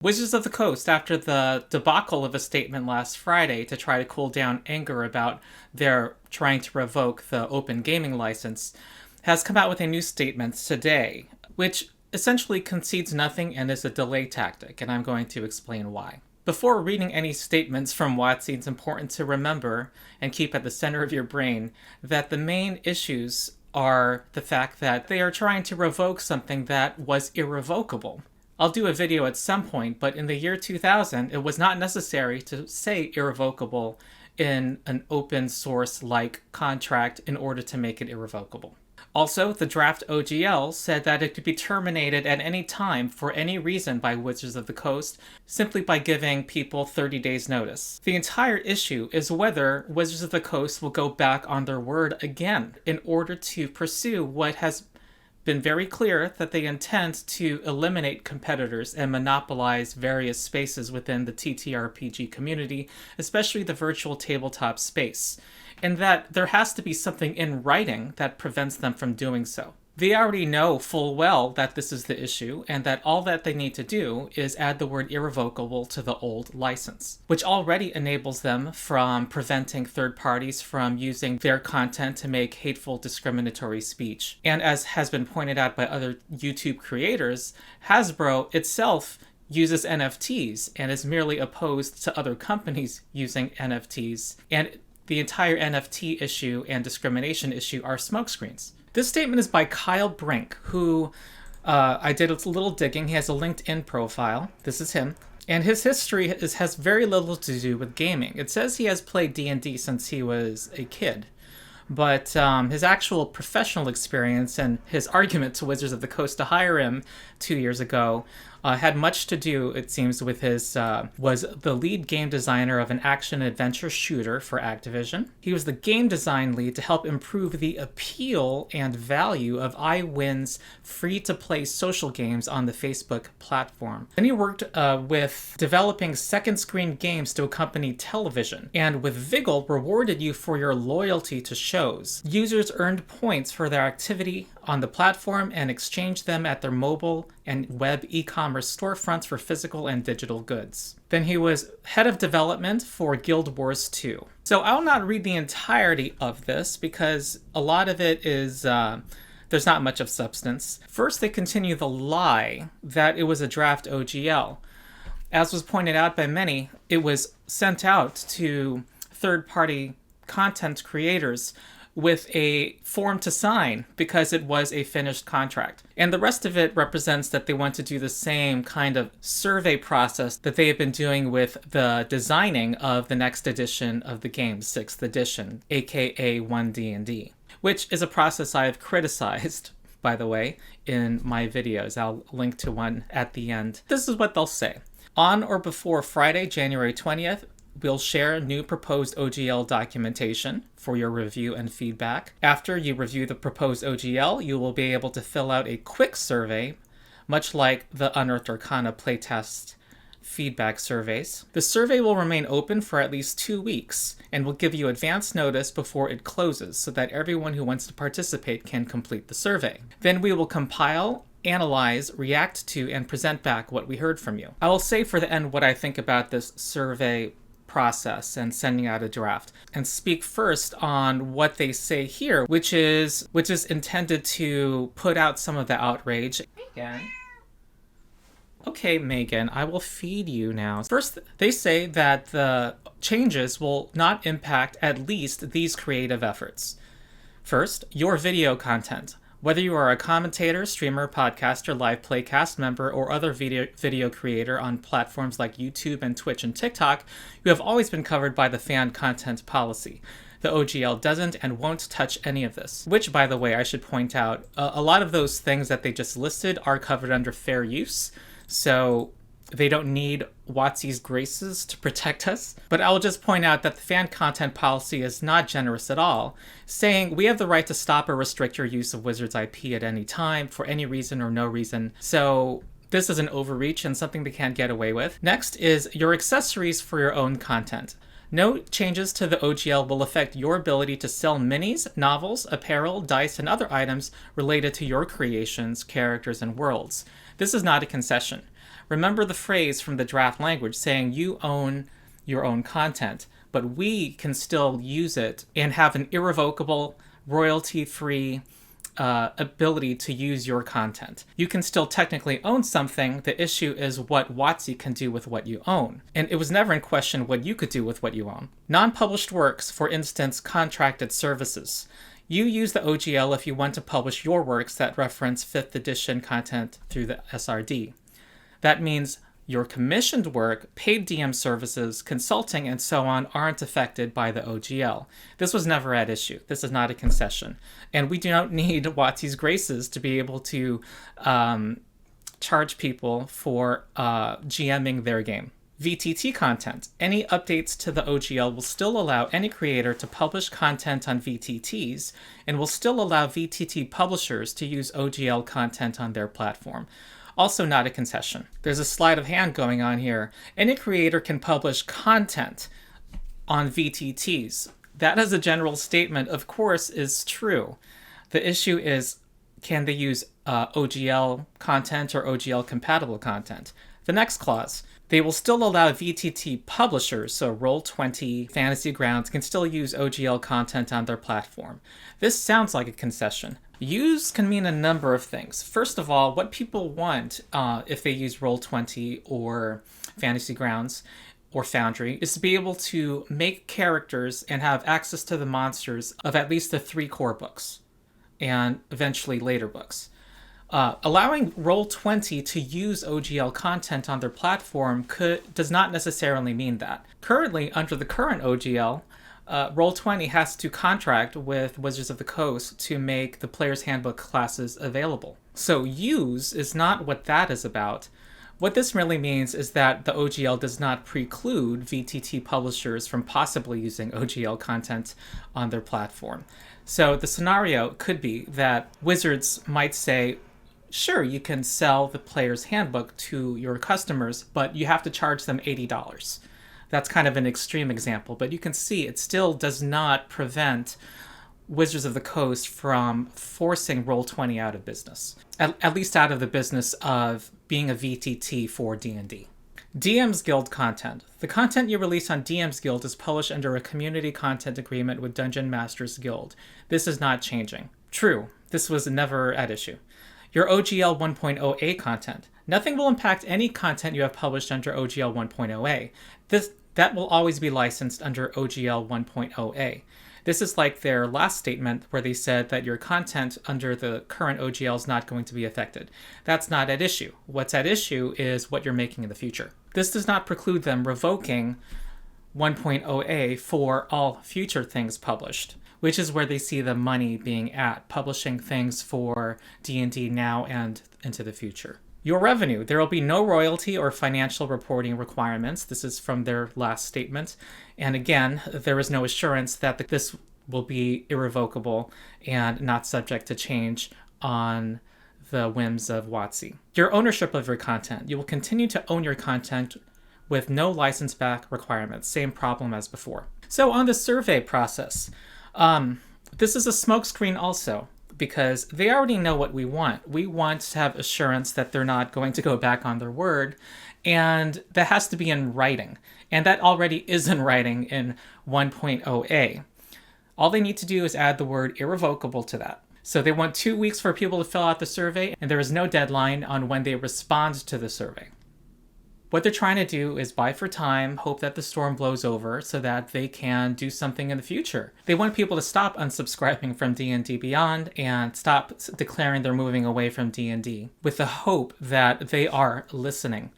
Wizards of the Coast, after the debacle of a statement last Friday to try to cool down anger about their trying to revoke the open gaming license, has come out with a new statement today, which essentially concedes nothing and is a delay tactic, and I'm going to explain why. Before reading any statements from WOTC, it's important to remember and keep at the center of your brain that the main issues are the fact that they are trying to revoke something that was irrevocable. I'll do a video at some point, but in the year 2000, it was not necessary to say irrevocable in an open source like contract in order to make it irrevocable. Also, the draft OGL said that it could be terminated at any time for any reason by Wizards of the Coast simply by giving people 30 days notice. The entire issue is whether Wizards of the Coast will go back on their word again in order to pursue what has been very clear that they intend to eliminate competitors and monopolize various spaces within the TTRPG community, especially the virtual tabletop space, and that there has to be something in writing that prevents them from doing so. They already know full well that this is the issue, and that all that they need to do is add the word irrevocable to the old license, which already enables them from preventing third parties from using their content to make hateful, discriminatory speech. And as has been pointed out by other YouTube creators, Hasbro itself uses NFTs and is merely opposed to other companies using NFTs, and the entire NFT issue and discrimination issue are smokescreens. This statement is by Kyle Brink, who I did a little digging. He has a LinkedIn profile. This is him. And his history has very little to do with gaming. It says he has played D&D since he was a kid. But his actual professional experience and his argument to Wizards of the Coast to hire him 2 years ago had much to do, it seems, with his, was the lead game designer of an action-adventure shooter for Activision. He was the game design lead to help improve the appeal and value of iWin's free-to-play social games on the Facebook platform. Then he worked with developing second-screen games to accompany television, and with Vigil rewarded you for your loyalty to shows. Users earned points for their activity on the platform and exchanged them at their mobile and web e-commerce storefronts for physical and digital goods. Then he was head of development for Guild Wars 2. So I'll not read the entirety of this because a lot of it is, there's not much of substance. First, they continue the lie that it was a draft OGL. As was pointed out by many, it was sent out to third-party content creators with a form to sign because it was a finished contract. And the rest of it represents that they want to do the same kind of survey process that they have been doing with the designing of the next edition of the game, 6th edition, aka 1D&D, which is a process I have criticized, by the way, in my videos. I'll link to one at the end. This is what they'll say. On or before Friday, January 20th, we'll share new proposed OGL documentation for your review and feedback. After you review the proposed OGL, you will be able to fill out a quick survey, much like the Unearthed Arcana playtest feedback surveys. The survey will remain open for at least 2 weeks and will give you advance notice before it closes so that everyone who wants to participate can complete the survey. Then we will compile, analyze, react to, and present back what we heard from you. I will say for the end what I think about this survey process and sending out a draft, and speak first on what they say here, which is intended to put out some of the outrage. Megan. Okay, Megan, I will feed you now. First, they say that the changes will not impact at least these creative efforts. First, your video content. Whether you are a commentator, streamer, podcaster, live playcast member, or other video creator on platforms like YouTube and Twitch and TikTok, you have always been covered by the fan content policy. The OGL doesn't and won't touch any of this. Which, by the way, I should point out, a lot of those things that they just listed are covered under fair use, so they don't need WOTC's graces to protect us. But I will just point out that the fan content policy is not generous at all, saying we have the right to stop or restrict your use of Wizards IP at any time, for any reason or no reason. So this is an overreach and something they can't get away with. Next is your accessories for your own content. No changes to the OGL will affect your ability to sell minis, novels, apparel, dice, and other items related to your creations, characters, and worlds. This is not a concession. Remember the phrase from the draft language saying you own your own content, but we can still use it and have an irrevocable, royalty-free ability to use your content. You can still technically own something. The issue is what WOTC can do with what you own. And it was never in question what you could do with what you own. Non-published works, for instance, contracted services. You use the OGL if you want to publish your works that reference 5th edition content through the SRD. That means your commissioned work, paid DM services, consulting, and so on aren't affected by the OGL. This was never at issue. This is not a concession. And we do not need WOTC's graces to be able to charge people for GMing their game. VTT content. Any updates to the OGL will still allow any creator to publish content on VTTs and will still allow VTT publishers to use OGL content on their platform. Also not a concession. There's a sleight of hand going on here. Any creator can publish content on VTTs. That as a general statement, of course, is true. The issue is, can they use OGL content or OGL compatible content? The next clause, they will still allow VTT publishers, so Roll20, Fantasy Grounds, can still use OGL content on their platform. This sounds like a concession. Use can mean a number of things. First of all, what people want if they use Roll20 or Fantasy Grounds or Foundry is to be able to make characters and have access to the monsters of at least the 3 core books and eventually later books. Allowing Roll20 to use OGL content on their platform does not necessarily mean that. Currently, under the current OGL, Roll20 has to contract with Wizards of the Coast to make the Player's Handbook classes available. So use is not what that is about. What this really means is that the OGL does not preclude VTT publishers from possibly using OGL content on their platform. So the scenario could be that Wizards might say, sure, you can sell the Player's Handbook to your customers, but you have to charge them $80. That's kind of an extreme example, but you can see it still does not prevent Wizards of the Coast from forcing Roll20 out of business, at least out of the business of being a VTT for D&D. DM's Guild content. The content you release on DM's Guild is published under a community content agreement with Dungeon Masters Guild. This is not changing. True, this was never at issue. Your OGL 1.0a content. Nothing will impact any content you have published under OGL 1.0a. That will always be licensed under OGL 1.0a. This is like their last statement where they said that your content under the current OGL is not going to be affected. That's not at issue. What's at issue is what you're making in the future. This does not preclude them revoking 1.0a for all future things published, which is where they see the money being at, publishing things for D&D now and into the future. Your revenue. There will be no royalty or financial reporting requirements. This is from their last statement. And again, there is no assurance that this will be irrevocable and not subject to change on the whims of WOTC. Your ownership of your content. You will continue to own your content with no license back requirements. Same problem as before. So on the survey process, this is a smokescreen also, because they already know what we want. We want to have assurance that they're not going to go back on their word, and that has to be in writing. And that already is in writing in 1.0a. All they need to do is add the word irrevocable to that. So they want 2 weeks for people to fill out the survey, and there is no deadline on when they respond to the survey. What they're trying to do is buy for time, hope that the storm blows over so that they can do something in the future. They want people to stop unsubscribing from D&D Beyond and stop declaring they're moving away from D&D with the hope that they are listening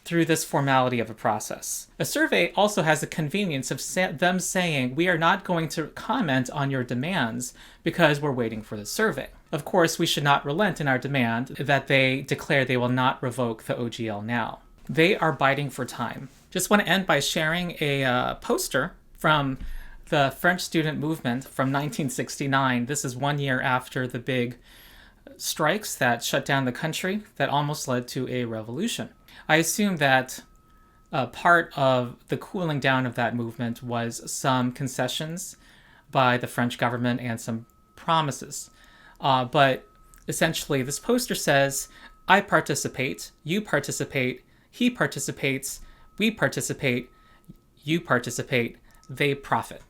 through this formality of a process. A survey also has the convenience of them saying, we are not going to comment on your demands because we're waiting for the survey. Of course, we should not relent in our demand that they declare they will not revoke the OGL now. They are biding for time. Just want to end by sharing a poster from the French student movement from 1969. This is 1 year after the big strikes that shut down the country that almost led to a revolution. I assume that part of the cooling down of that movement was some concessions by the French government and some promises. But essentially, this poster says, I participate, you participate, he participates, we participate, you participate, they profit.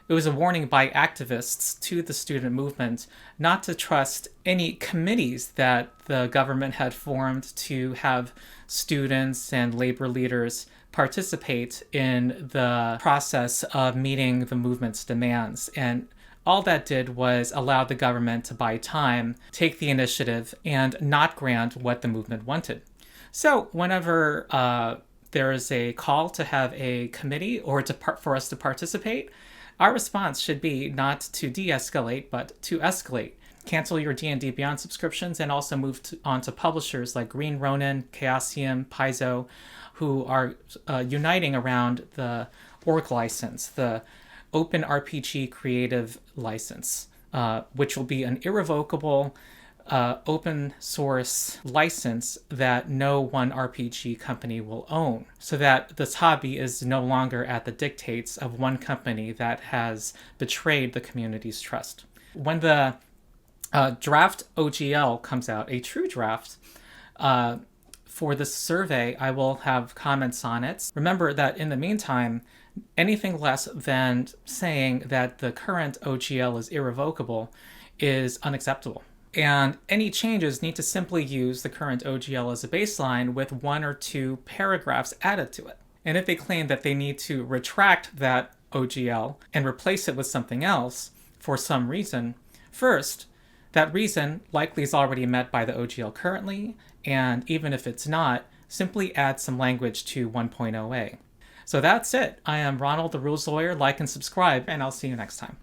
It was a warning by activists to the student movement not to trust any committees that the government had formed to have students and labor leaders participate in the process of meeting the movement's demands. And all that did was allow the government to buy time, take the initiative, and not grant what the movement wanted. So whenever there is a call to have a committee or for us to participate, our response should be not to de-escalate, but to escalate. Cancel your D&D Beyond subscriptions and also move on to publishers like Green Ronin, Chaosium, Paizo, who are uniting around the org license, the Open RPG Creative License, which will be an irrevocable open source license that no one RPG company will own, so that this hobby is no longer at the dictates of one company that has betrayed the community's trust. When the draft OGL comes out, a true draft, for this survey, I will have comments on it. Remember that in the meantime, anything less than saying that the current OGL is irrevocable is unacceptable. And any changes need to simply use the current OGL as a baseline with 1 or 2 paragraphs added to it. And if they claim that they need to retract that OGL and replace it with something else for some reason, first, that reason likely is already met by the OGL currently, and even if it's not, simply add some language to 1.0a. So that's it. I am Ronald, the Rules Lawyer. Like and subscribe, and I'll see you next time.